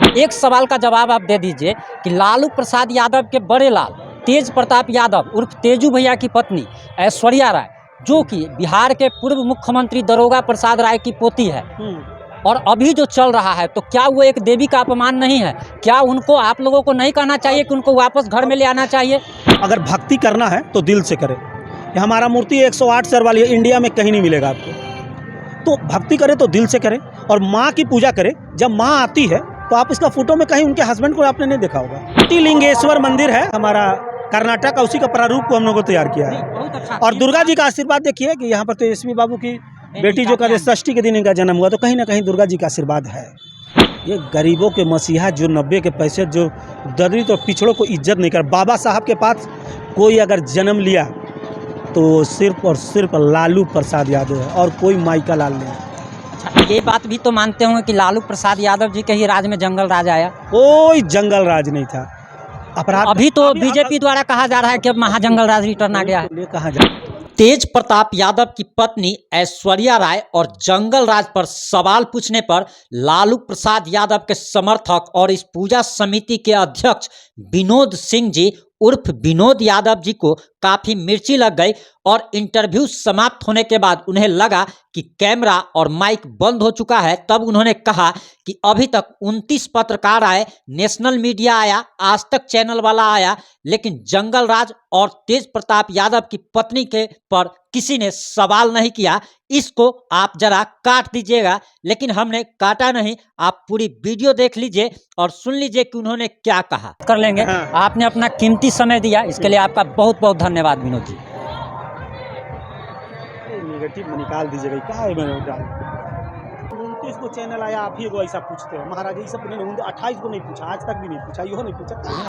एक सवाल का जवाब आप दे दीजिए कि लालू प्रसाद यादव के बड़े लाल तेज प्रताप यादव उर्फ तेजू भैया की पत्नी ऐश्वर्या राय, जो कि बिहार के पूर्व मुख्यमंत्री दारोगा प्रसाद राय की पोती है, और अभी जो चल रहा है, तो क्या वो एक देवी का अपमान नहीं है? क्या उनको आप लोगों को नहीं कहना चाहिए कि उनको वापस घर में ले आना चाहिए? अगर भक्ति करना है तो दिल से करें। ये हमारा मूर्ति 108 सर वाली है, इंडिया में कहीं नहीं मिलेगा आपको। तो भक्ति करें तो दिल से करें और माँ की पूजा करें। जब माँ आती है तो आप इसका फोटो में कहीं उनके हस्बैंड को आपने नहीं देखा होगा। लिंगेश्वर मंदिर है हमारा कर्नाटक का, उसी का प्रारूप को हम लोगों को तैयार किया है। बहुत अच्छा। और दुर्गा जी का आशीर्वाद देखिए कि यहाँ पर तो एसपी बाबू की बेटी जो कहते षष्ठी के दिन इनका जन्म हुआ, तो कहीं ना कहीं दुर्गा जी का आशीर्वाद है। ये गरीबों के मसीहा जो 90 के पैसे, जो दलित और पिछड़ों को इज्जत नहीं कर, बाबा साहब के पास कोई अगर जन्म लिया तो सिर्फ और सिर्फ लालू प्रसाद यादव है और कोई माइका लाल नहीं। अच्छा, ये बात भी तो मानते होंगे कि लालू प्रसाद यादव जी के ही राज में जंगल राज आया? कोई जंगल राज नहीं था। अपराध अभी तो बीजेपी द्वारा कहा जा रहा है कि अब महाजंगल राज रिटर्न आ गया है। कहा जा तेज प्रताप यादव की पत्नी ऐश्वर्या राय और जंगल राज पर सवाल पूछने पर लालू प्रसाद यादव के समर्थक और इस पूजा समिति के अध्यक्ष विनोद सिंह जी उर्फ विनोद यादव जी को काफी मिर्ची लग गई, और इंटरव्यू समाप्त होने के बाद उन्हें लगा कि कैमरा और माइक बंद हो चुका है। तब उन्होंने कहा कि अभी तक 29 पत्रकार आए, नेशनल मीडिया आया, आज तक चैनल वाला आया, लेकिन जंगल राज और तेज प्रताप यादव की पत्नी के पर किसी ने सवाल नहीं किया। इसको आप जरा काट दीजिएगा, लेकिन हमने काटा नहीं। आप पूरी वीडियो देख लीजिए और सुन लीजिए कि उन्होंने क्या कहा। कर लेंगे। आपने अपना कीमती समय दिया, इसके लिए आपका बहुत बहुत धन्यवाद विनोद जी। नेगेटिव में निकाल दीजिएगा, क्या है मैंने डाल 29 को चैनल आया, आप ही को ऐसा पूछते हैं महाराज। ये सब 28 को नहीं पूछा, आज तक भी नहीं पूछा, यो नहीं पूछा।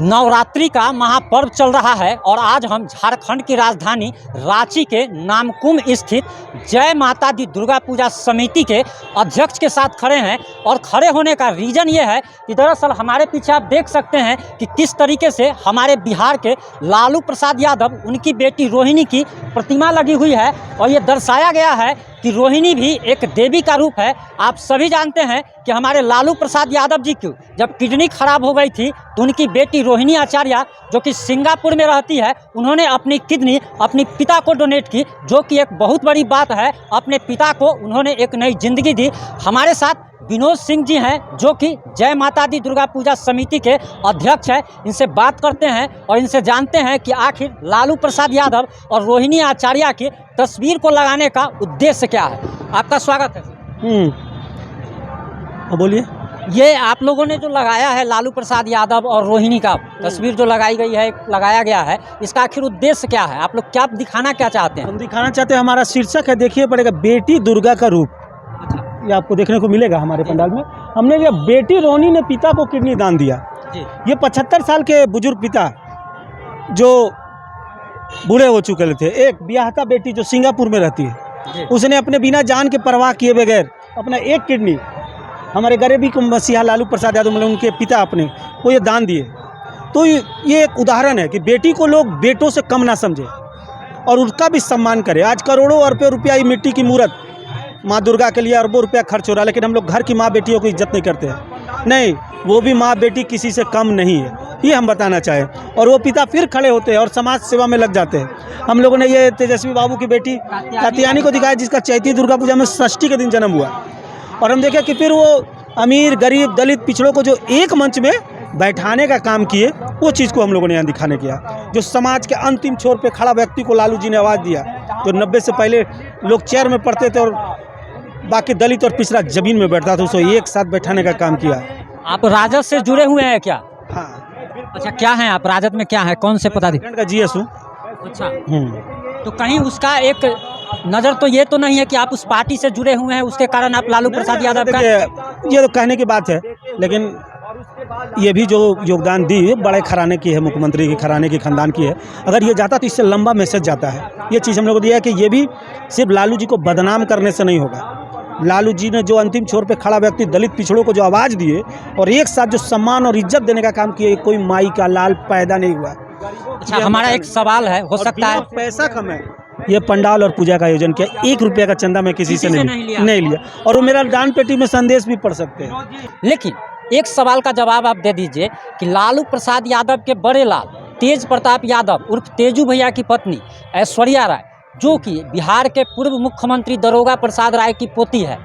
नवरात्रि का महापर्व चल रहा है और आज हम झारखंड की राजधानी रांची के नामकुम स्थित जय माता दी दुर्गा पूजा समिति के अध्यक्ष के साथ खड़े हैं। और खड़े होने का रीज़न ये है कि दरअसल हमारे पीछे आप देख सकते हैं कि किस तरीके से हमारे बिहार के लालू प्रसाद यादव, उनकी बेटी रोहिणी की प्रतिमा लगी हुई है, और ये दर्शाया गया है कि रोहिणी भी एक देवी का रूप है। आप सभी जानते हैं कि हमारे लालू प्रसाद यादव जी की जब किडनी खराब हो गई थी, तो उनकी बेटी रोहिणी आचार्य, जो कि सिंगापुर में रहती है, उन्होंने अपनी किडनी अपने पिता को डोनेट की, जो कि एक बहुत बड़ी बात है। अपने पिता को उन्होंने एक नई जिंदगी दी। हमारे साथ विनोद सिंह जी हैं, जो कि जय माता दी दुर्गा पूजा समिति के अध्यक्ष हैं। इनसे बात करते हैं और इनसे जानते हैं कि आखिर लालू प्रसाद यादव और रोहिणी आचार्य की तस्वीर को लगाने का उद्देश्य क्या है। आपका स्वागत है। बोलिए। ये आप लोगों ने जो लगाया है लालू प्रसाद यादव और रोहिणी का तस्वीर जो लगाई गई है, लगाया गया है, इसका आखिर उद्देश्य क्या है? आप लोग क्या दिखाना क्या चाहते हैं? हम दिखाना चाहते हैं, हमारा शीर्षक है, देखिए पड़ेगा, बेटी दुर्गा का रूप। ये आपको देखने को मिलेगा हमारे पंडाल में। हमने ये बेटी रोहिणी ने पिता को किडनी दान दिया। ये 75 साल के बुजुर्ग पिता जो बूढ़े हो चुके थे, एक ब्याहता बेटी जो सिंगापुर में रहती है, उसने अपने बिना जान के परवाह किए बगैर अपना एक किडनी हमारे गरीबी को मसीहा लालू प्रसाद यादव, मतलब उनके पिता अपने, वो ये दान दिए। तो ये एक उदाहरण है कि बेटी को लोग बेटों से कम ना समझे और उनका भी सम्मान करें। आज करोड़ों अरबों रुपया ये मिट्टी की मूर्त माँ दुर्गा के लिए अरबों रुपया खर्च हो रहा है, लेकिन हम लोग घर की माँ बेटियों को इज्जत नहीं करते हैं। नहीं, वो भी माँ बेटी किसी से कम नहीं है, ये हम बताना चाहें। और वो पिता फिर खड़े होते हैं और समाज सेवा में लग जाते हैं। हम लोगों ने ये तेजस्वी बाबू की बेटी कात्यायनी को दिखाया, जिसका चैती दुर्गा पूजा में षष्ठी के दिन जन्म हुआ, और हम देखे कि फिर वो अमीर गरीब दलित पिछड़ों को जो एक मंच में बैठाने का काम किए, वो चीज़ को हम लोगों ने यहाँ दिखाने किया। जो समाज के अंतिम छोर पे खड़ा व्यक्ति को लालू जी ने आवाज़ दिया, जो 90 से पहले लोग चेयर में पढ़ते थे और बाकी दलित और पिछड़ा जमीन में बैठता था, उसको एक साथ बैठाने का काम किया। आप राजद से जुड़े हुए हैं क्या? हाँ। अच्छा, क्या है आप राजद में, क्या है, कौन से पदाधिकारी का GS हूँ। अच्छा। तो कहीं उसका एक नज़र तो ये तो नहीं है कि आप उस पार्टी से जुड़े हुए हैं, उसके कारण आप लालू प्रसाद यादव का? ये तो कहने की बात है, लेकिन ये भी जो योगदान दी बड़े घराने की है, मुख्यमंत्री के घराने के खानदान की है। अगर ये जाता तो इससे लंबा मैसेज जाता है। ये चीज़ हम लोग को दिया है कि ये भी सिर्फ लालू जी को बदनाम करने से नहीं होगा। लालू जी ने जो अंतिम छोर पे खड़ा व्यक्ति दलित पिछड़ों को जो आवाज़ दिए और एक साथ जो सम्मान और इज्जत देने का काम किए, कोई माई का लाल पैदा नहीं हुआ। अच्छा, हमारा एक सवाल है, हो सकता है पैसा कम है, ये पंडाल और पूजा का आयोजन किया। 1 रुपये का चंदा मैं किसी से नहीं लिया और वो मेरा दान पेटी में संदेश भी पढ़ सकते हैं। लेकिन एक सवाल का जवाब आप दे दीजिए कि लालू प्रसाद यादव के बड़े लाल तेज प्रताप यादव उर्फ तेजू भैया की पत्नी ऐश्वर्या राय, जो कि बिहार के पूर्व मुख्यमंत्री दरोगा प्रसाद राय की पोती है,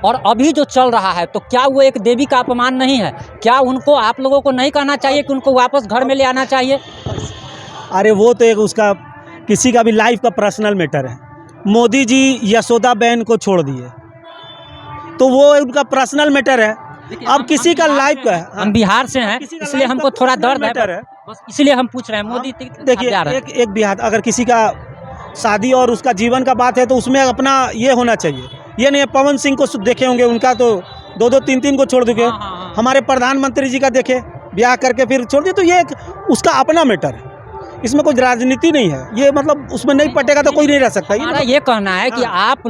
और अभी जो चल रहा है, तो क्या वो एक देवी का अपमान नहीं है? क्या उनको आप लोगों को नहीं कहना चाहिए कि उनको वापस घर में ले आना चाहिए? अरे वो तो एक उसका किसी का भी लाइफ का पर्सनल मैटर है। मोदी जी यशोदा बहन को छोड़ दिए तो वो उनका पर्सनल मैटर है। अब किसी का लाइफ का है। हम बिहार से हैं, इसलिए हमको थोड़ा दर्द है, बस इसलिए हम पूछ रहे हैं। मोदी देखिए एक बिहार, अगर किसी का शादी और उसका जीवन का बात है तो उसमें अपना ये होना चाहिए। ये नहीं है पवन सिंह को देखे होंगे, उनका तो 2-2 3-3 को छोड़ दिए। हमारे प्रधानमंत्री जी का देखे, ब्याह करके फिर छोड़ दिए, तो ये उसका अपना मैटर है, इसमें कोई राजनीति नहीं है। ये मतलब उसमें नहीं पटेगा तो कोई नहीं रह सकता। हमारा ये कहना है कि आप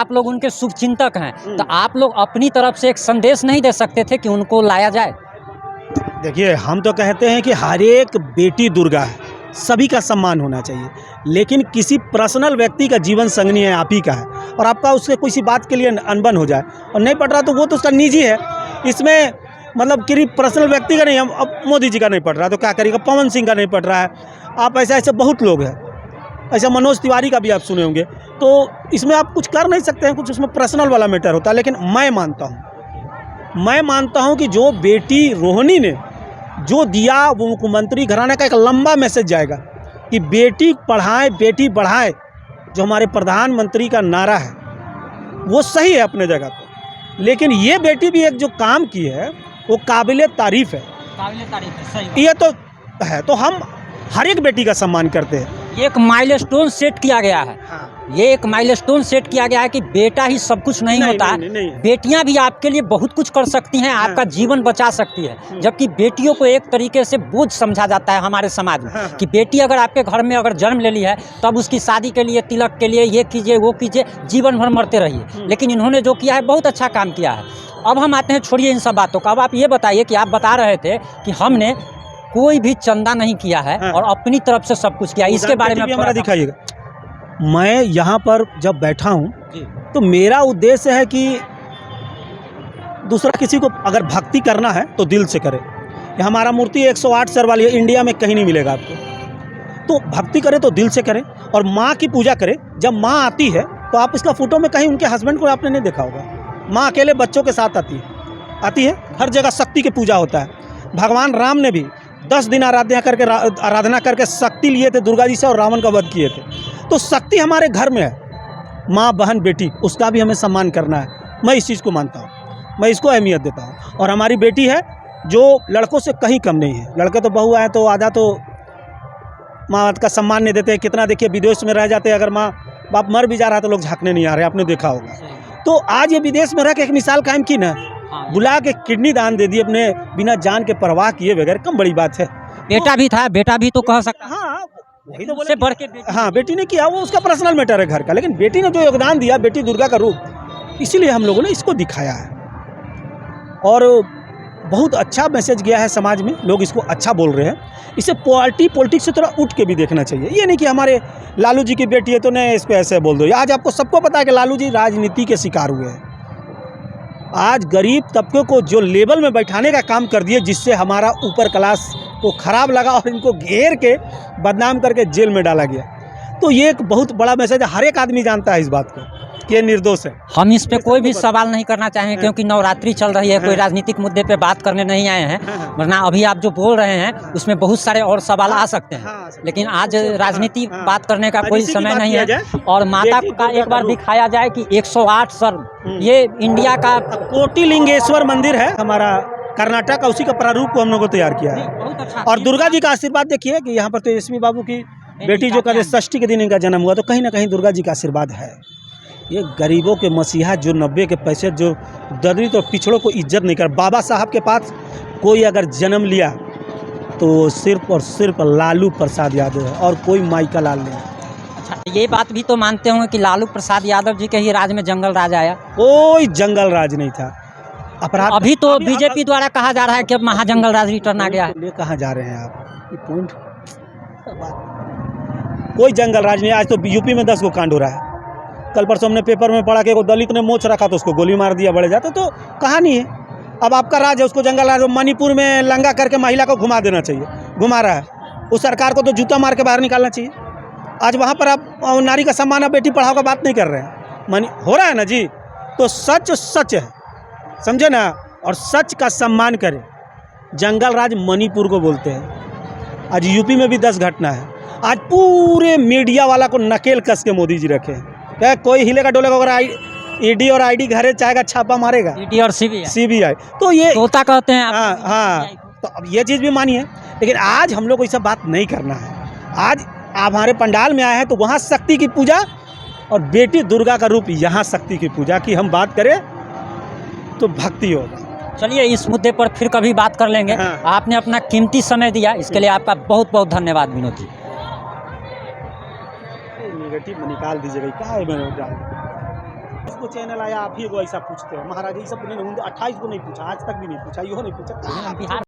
लोग उनके शुभचिंतक हैं, तो आप लोग अपनी तरफ से एक संदेश नहीं दे सकते थे कि उनको लाया जाए? देखिए हम तो कहते हैं कि हर एक बेटी दुर्गा है, सभी का सम्मान होना चाहिए, लेकिन किसी पर्सनल व्यक्ति का जीवन संगनी है, आप ही का है, और आपका उसके किसी बात के लिए अनबन हो जाए और नहीं पड़ रहा तो वो तो उसका निजी है। इसमें मतलब कि पर्सनल व्यक्ति का नहीं, हम अब मोदी जी का नहीं पड़ रहा तो क्या करेगा, पवन सिंह का नहीं पड़ रहा है, आप ऐसे बहुत लोग हैं, ऐसा मनोज तिवारी का भी आप सुने होंगे। तो इसमें आप कुछ कर नहीं सकते हैं, कुछ उसमें पर्सनल वाला मैटर होता है। लेकिन मैं मानता हूं कि जो बेटी रोहिणी ने जो दिया, वो मुख्यमंत्री घराने का एक लंबा मैसेज जाएगा कि बेटी पढ़ाएं बेटी बढ़ाएं, जो हमारे प्रधानमंत्री का नारा है वो सही है अपने जगह पर। लेकिन ये बेटी भी एक जो काम की है वो काबिले तारीफ़ है, सही। ये तो है, तो हम हर एक बेटी का सम्मान करते हैं। ये एक माइलस्टोन सेट किया गया है। ये एक माइलस्टोन सेट किया गया है कि बेटा ही सब कुछ नहीं होता है, बेटियां भी आपके लिए बहुत कुछ कर सकती हैं, आपका जीवन बचा सकती है। जबकि बेटियों को एक तरीके से बोझ समझा जाता है हमारे समाज में कि बेटी अगर आपके घर में अगर जन्म ले ली है तब उसकी शादी के लिए, तिलक के लिए ये कीजिए वो कीजिए, जीवन भर मरते रहिए। लेकिन इन्होंने जो किया है बहुत अच्छा काम किया है। अब हम आते हैं, छोड़िए इन सब बातों का, अब आप ये बताइए कि आप बता रहे थे कि हमने कोई भी चंदा नहीं किया है और अपनी तरफ से सब कुछ किया, इसके बारे में हमारा दिखाइएगा। मैं यहाँ पर जब बैठा हूँ तो मेरा उद्देश्य है कि दूसरा किसी को अगर भक्ति करना है तो दिल से करे। हमारा मूर्ति 108 सर वाली है, इंडिया में कहीं नहीं मिलेगा आपको। तो भक्ति करे तो दिल से करे और माँ की पूजा करे। जब माँ आती है तो आप इसका फोटो में कहीं उनके हस्बैंड को आपने नहीं देखा होगा, माँ अकेले बच्चों के साथ आती है। हर जगह शक्ति की पूजा होता है। भगवान राम ने भी 10 दिन आराधना करके शक्ति लिए थे दुर्गा जी से और रावण का वध किए थे। तो शक्ति हमारे घर में है, माँ बहन बेटी, उसका भी हमें सम्मान करना है। मैं इस चीज़ को मानता हूँ, मैं इसको अहमियत देता हूँ। और हमारी बेटी है जो लड़कों से कहीं कम नहीं है। लड़के तो बहू आए तो आधा तो माँ का सम्मान नहीं देते। कितना देखिए विदेश में रह जाते हैं, अगर माँ बाप मर भी जा रहा है तो लोग झाँकने नहीं आ रहे, आपने देखा होगा। तो आज ये विदेश में रह के एक मिसाल कायम की ना, बुला के किडनी दान दे दी अपने बिना जान के परवाह किए बगैर, कम बड़ी बात है। बेटा भी था, बेटा भी तो कह सकता। हाँ वही तो बोले बढ़ के हाँ बेटी ने किया, वो उसका पर्सनल मैटर है घर का, लेकिन बेटी ने जो योगदान दिया, बेटी दुर्गा का रूप, इसीलिए हम लोगों ने इसको दिखाया है। और बहुत अच्छा मैसेज गया है समाज में, लोग इसको अच्छा बोल रहे हैं। इसे पॉलिटिक्स से थोड़ा उठ के भी देखना चाहिए। ये नहीं कि हमारे लालू जी की बेटी है तो नहीं इसको ऐसे बोल दो। आज आपको सबको पता है कि लालू जी राजनीति के शिकार हुए हैं। आज गरीब तबके को जो लेवल में बैठाने का काम कर दिए, जिससे हमारा ऊपर क्लास को खराब लगा और इनको घेर के बदनाम करके जेल में डाला गया। तो ये एक बहुत बड़ा मैसेज है, हर एक आदमी जानता है इस बात को कि ये निर्दोष है। हम इस पे कोई भी सवाल नहीं करना चाहेंगे क्योंकि नवरात्रि चल रही है, कोई राजनीतिक मुद्दे पे बात करने नहीं आए हैं, वरना अभी आप जो बोल रहे हैं उसमें बहुत सारे और सवाल आ सकते हैं। लेकिन आज राजनीति बात करने का कोई समय नहीं है। और माता का एक बार दिखाया जाए कि 108 सर, ये इंडिया का कोटिलिंगेश्वर मंदिर है हमारा कर्नाटक का, उसी का प्रारूप को हम लोगों को तैयार किया है। और दुर्गा जी का आशीर्वाद देखिए कि यहाँ पर तो यशवी बाबू की बेटी जो कहते षष्ठी के दिन इनका जन्म हुआ, तो कहीं ना कहीं दुर्गा जी का आशीर्वाद है। ये गरीबों के मसीहा जो 90 के पैसे, जो दलित और पिछड़ों को इज्जत नहीं कर, बाबा साहब के पास कोई अगर जन्म लिया तो सिर्फ और सिर्फ लालू प्रसाद यादव है और कोई माइका लाल नहीं। अच्छा, ये बात भी तो मानते होंगे कि लालू प्रसाद यादव जी के ही राज में जंगल राज आया? कोई जंगल राज नहीं था। अपराध अभी तो बीजेपी द्वारा कहा जा रहा है कि अब महाजंगल राज रिटर्न आ गया है। कहाँ जा रहे हैं आप? ये पॉइंट कोई जंगल राज नहीं। आज तो यूपी में 10 गो कांड हो रहा है। कल परसों हमने पेपर में पढ़ा कि वो दलित ने मोच रखा तो उसको गोली मार दिया, बढ़ जाता। तो कहानी है। अब आपका राज है, उसको जंगल राज। मणिपुर में लंगा करके महिला को घुमा देना चाहिए, घुमा रहा है। उस सरकार को तो जूता मार के बाहर निकालना चाहिए। आज वहाँ पर आप नारी का सम्मान, आप बेटी पढ़ाओ का बात नहीं कर रहे हैं। हो रहा है ना जी। तो सच सच है, समझे ना, और सच का सम्मान करें। जंगल राज मणिपुर को बोलते हैं। आज यूपी में भी 10 घटना है। आज पूरे मीडिया वाला को नकेल कस के मोदी जी रखे हैं। क्या कोई हिलेगा डोलेगा अगर ईडी और आईडी घरे चाहेगा छापा मारेगा, ईडी और सीबीआई तो ये तोता कहते हैं आप। हाँ। तो अब ये चीज़ भी मानिए, लेकिन आज हम लोग को ये सब बात नहीं करना है। आज आप हमारे पंडाल में आए हैं तो वहाँ शक्ति की पूजा और बेटी दुर्गा का रूप यहाँ शक्ति की पूजा की हम बात करें तो भक्ति होगा। चलिए इस मुद्दे पर फिर कभी बात कर लेंगे। हाँ। आपने अपना कीमती समय दिया, इसके लिए आपका बहुत बहुत धन्यवाद विनोद जी। नेगेटिव में निकाल दीजिएगा, क्या है मैंने डाल इसको चैनल आया आप ही को ऐसा पूछते हैं महाराज। ये सब 28 को नहीं पूछा, आज तक भी नहीं पूछा, यो नहीं पूछा। बिहार